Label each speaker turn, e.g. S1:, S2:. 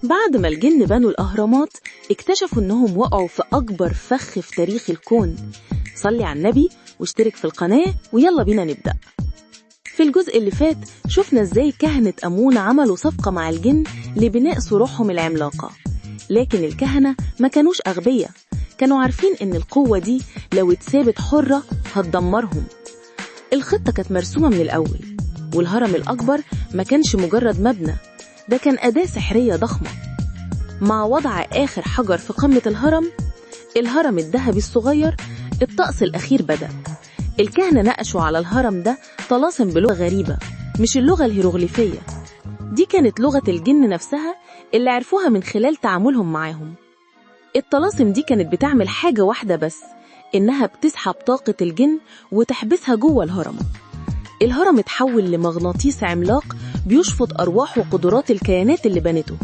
S1: بعد ما الجن بنوا الأهرامات اكتشفوا إنهم وقعوا في أكبر فخ في تاريخ الكون. صلي على النبي واشترك في القناة ويلا بينا نبدأ. في الجزء اللي فات شفنا إزاي كهنة أمون عملوا صفقة مع الجن لبناء صروحهم العملاقة، لكن الكهنة ما كانوش أغبياء، كانوا عارفين إن القوة دي لو اتسابت حرة هتدمرهم. الخطة كانت مرسومة من الأول، والهرم الأكبر ما كانش مجرد مبنى، ده كان أداة سحرية ضخمة. مع وضع آخر حجر في قمة الهرم الذهبي الصغير، الطقس الأخير بدأ. الكهنة نقشوا على الهرم ده طلاسم بلغة غريبة، مش اللغة الهيروغليفية، دي كانت لغة الجن نفسها اللي عرفوها من خلال تعاملهم معاهم. الطلاسم دي كانت بتعمل حاجة واحدة بس، إنها بتسحب طاقة الجن وتحبسها جوه الهرم اتحول لمغناطيس عملاق بيشفط أرواح وقدرات الكيانات اللي بنته.